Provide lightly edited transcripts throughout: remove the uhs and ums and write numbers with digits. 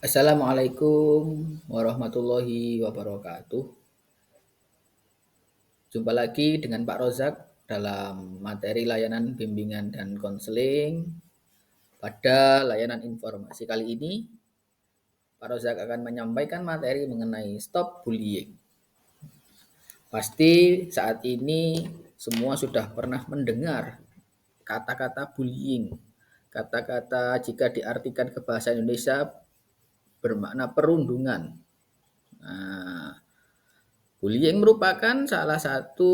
Assalamualaikum warahmatullahi wabarakatuh. Jumpa lagi dengan Pak Rozak dalam materi layanan bimbingan dan konseling. Pada layanan informasi kali ini, Pak Rozak akan menyampaikan materi mengenai stop bullying. Pasti saat ini semua sudah pernah mendengar kata-kata bullying. Kata-kata jika diartikan ke bahasa Indonesia bermakna perundungan. Nah, bullying merupakan salah satu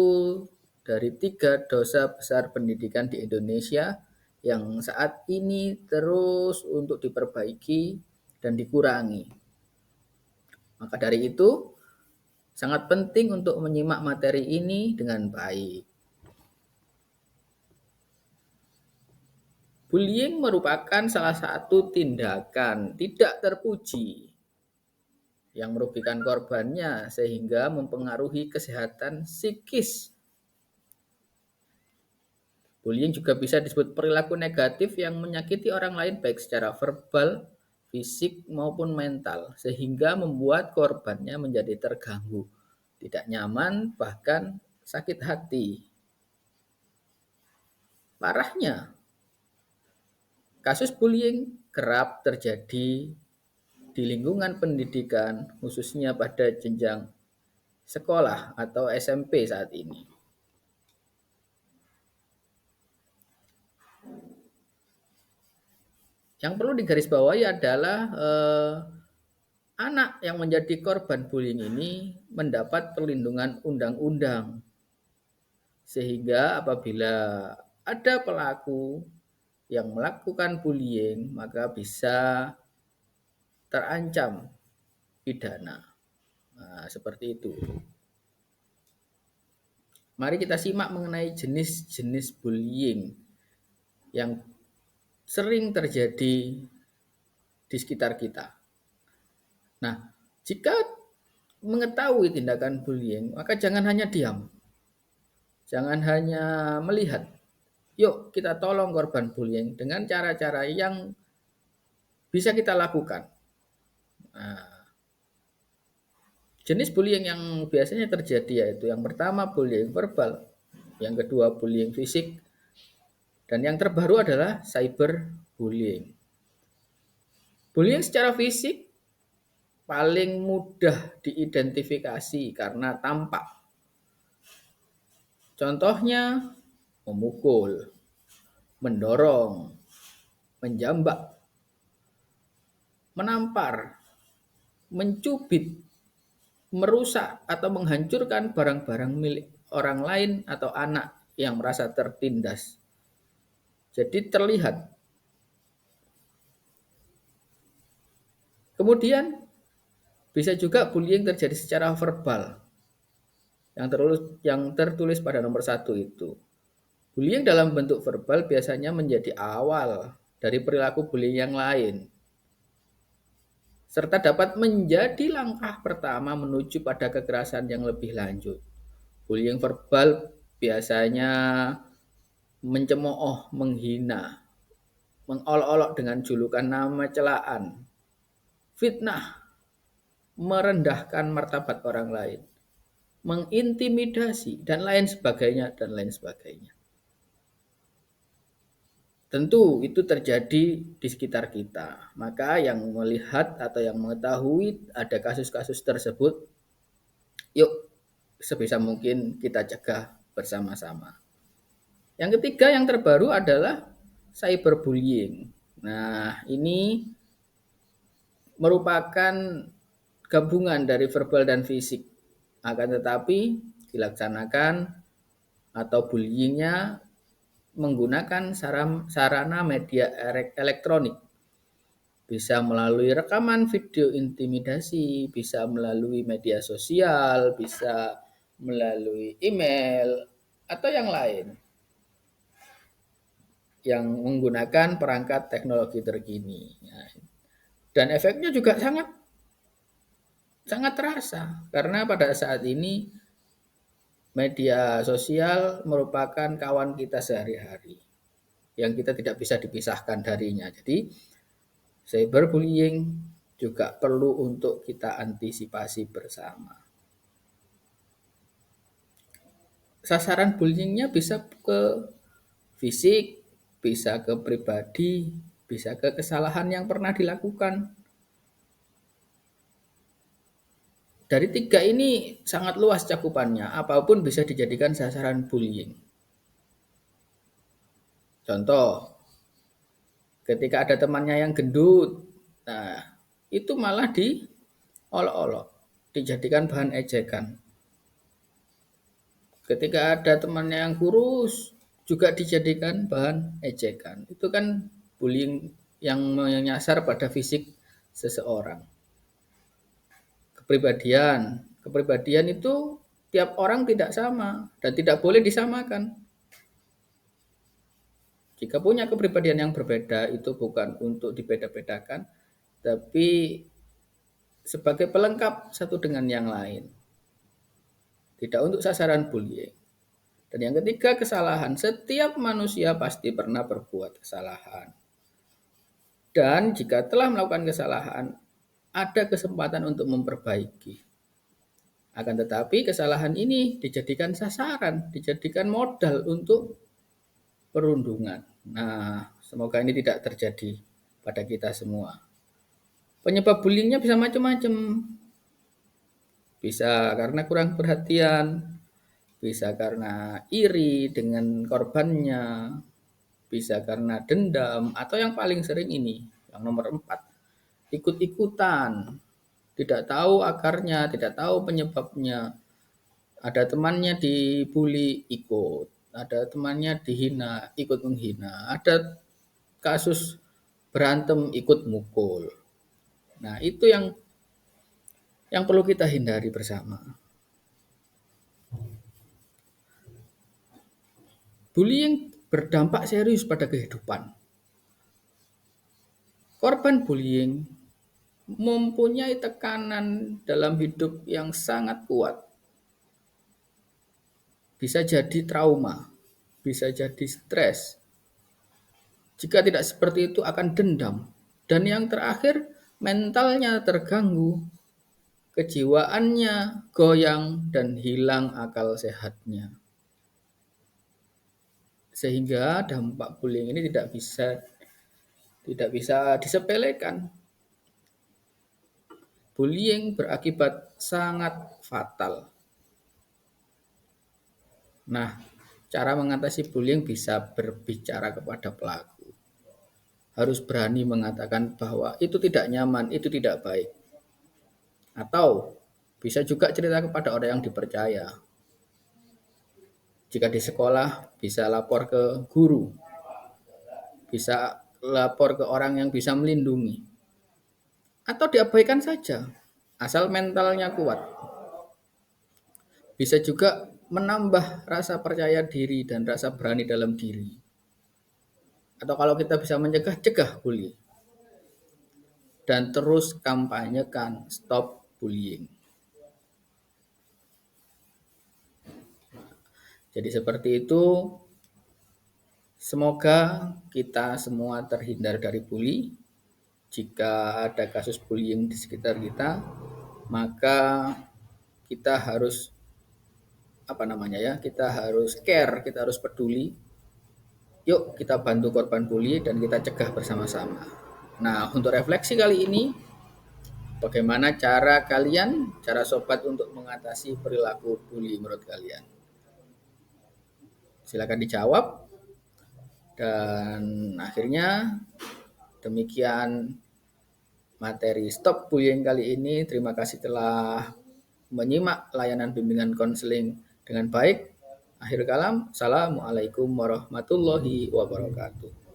dari 3 dosa besar pendidikan di Indonesia yang saat ini terus untuk diperbaiki dan dikurangi. Maka dari itu, sangat penting untuk menyimak materi ini dengan baik. Bullying merupakan salah satu tindakan tidak terpuji yang merugikan korbannya sehingga mempengaruhi kesehatan psikis. Bullying juga bisa disebut perilaku negatif yang menyakiti orang lain baik secara verbal, fisik, maupun mental, sehingga membuat korbannya menjadi terganggu, tidak nyaman, bahkan sakit hati. Parahnya, kasus bullying kerap terjadi di lingkungan pendidikan, khususnya pada jenjang sekolah atau SMP saat ini. Yang perlu digarisbawahi adalah anak yang menjadi korban bullying ini mendapat perlindungan undang-undang. Sehingga apabila ada pelaku yang melakukan bullying, maka bisa terancam pidana. Nah, seperti itu. Mari kita simak mengenai jenis-jenis bullying yang sering terjadi di sekitar kita. Nah, jika mengetahui tindakan bullying, maka jangan hanya diam. Jangan hanya melihat. Yuk kita tolong korban bullying dengan cara-cara yang bisa kita lakukan. Nah, jenis bullying yang biasanya terjadi yaitu yang pertama bullying verbal, yang kedua bullying fisik, dan yang terbaru adalah cyberbullying. Bullying secara fisik paling mudah diidentifikasi karena tampak. Contohnya memukul, mendorong, menjambak, menampar, mencubit, merusak atau menghancurkan barang-barang milik orang lain atau anak yang merasa tertindas. Jadi terlihat. Kemudian bisa juga bullying terjadi secara verbal. Yang tertulis pada nomor 1 itu. Bullying dalam bentuk verbal biasanya menjadi awal dari perilaku bullying yang lain, serta dapat menjadi langkah pertama menuju pada kekerasan yang lebih lanjut. Bullying verbal biasanya mencemooh, menghina, mengolok-olok dengan julukan nama celaan, fitnah, merendahkan martabat orang lain, mengintimidasi, dan lain sebagainya, dan lain sebagainya. Tentu itu terjadi di sekitar kita. Maka yang melihat atau yang mengetahui ada kasus-kasus tersebut, yuk sebisa mungkin kita cegah bersama-sama. Yang ketiga yang terbaru adalah cyberbullying. Nah, ini merupakan gabungan dari verbal dan fisik. Akan tetapi dilaksanakan atau bullyingnya menggunakan sarana media elektronik. Bisa melalui rekaman video intimidasi, bisa melalui media sosial, bisa melalui email, atau yang lain yang menggunakan perangkat teknologi terkini. Dan efeknya juga sangat terasa karena pada saat ini media sosial merupakan kawan kita sehari-hari yang kita tidak bisa dipisahkan darinya. Jadi cyberbullying juga perlu untuk kita antisipasi bersama. Sasaran bullyingnya bisa ke fisik, bisa ke pribadi, bisa ke kesalahan yang pernah dilakukan. Dari tiga ini sangat luas cakupannya, apapun bisa dijadikan sasaran bullying. Contoh, ketika ada temannya yang gendut, nah itu malah diolok-olok, dijadikan bahan ejekan. Ketika ada temannya yang kurus, juga dijadikan bahan ejekan. Itu kan bullying yang menyasar pada fisik seseorang. Kepribadian itu tiap orang tidak sama dan tidak boleh disamakan. Jika punya kepribadian yang berbeda itu bukan untuk dibeda-bedakan, tapi sebagai pelengkap satu dengan yang lain. Tidak untuk sasaran bullying. Dan yang ketiga, kesalahan. Setiap manusia pasti pernah berbuat kesalahan. Dan jika telah melakukan kesalahan, ada kesempatan untuk memperbaiki. Akan tetapi kesalahan ini dijadikan sasaran, dijadikan modal untuk perundungan. Nah, semoga ini tidak terjadi pada kita semua. Penyebab bullyingnya bisa macam-macam. Bisa karena kurang perhatian, bisa karena iri dengan korbannya, bisa karena dendam, atau yang paling sering ini, yang nomor 4, ikut-ikutan, tidak tahu akarnya, tidak tahu penyebabnya. Ada temannya dibully, ikut. Ada temannya dihina, ikut menghina. Ada kasus berantem, ikut mukul. Nah, itu yang perlu kita hindari bersama. Bullying berdampak serius pada kehidupan. Korban bullying mempunyai tekanan dalam hidup yang sangat kuat. Bisa jadi trauma, bisa jadi stres. Jika tidak seperti itu akan dendam. Dan yang terakhir, mentalnya terganggu, kejiwaannya goyang dan hilang akal sehatnya. Sehingga dampak bullying ini tidak bisa disepelekan. Bullying berakibat sangat fatal. Nah, cara mengatasi bullying bisa berbicara kepada pelaku. Harus berani mengatakan bahwa itu tidak nyaman, itu tidak baik. Atau bisa juga cerita kepada orang yang dipercaya. Jika di sekolah, bisa lapor ke guru. Bisa lapor ke orang yang bisa melindungi. Atau diabaikan saja, asal mentalnya kuat. Bisa juga menambah rasa percaya diri dan rasa berani dalam diri. Atau kalau kita bisa mencegah, cegah bully. Dan terus kampanyekan stop bullying. Jadi seperti itu, semoga kita semua terhindar dari bully. Jika ada kasus bullying di sekitar kita, maka kita harus kita harus care, kita harus peduli. Yuk kita bantu korban bully dan kita cegah bersama-sama. Nah, untuk refleksi kali ini, bagaimana cara sobat untuk mengatasi perilaku bully menurut kalian? Silakan dijawab. Dan akhirnya demikian materi Stop Bullying kali ini. Terima kasih telah menyimak layanan bimbingan konseling dengan baik. Akhir kalam, assalamualaikum warahmatullahi wabarakatuh.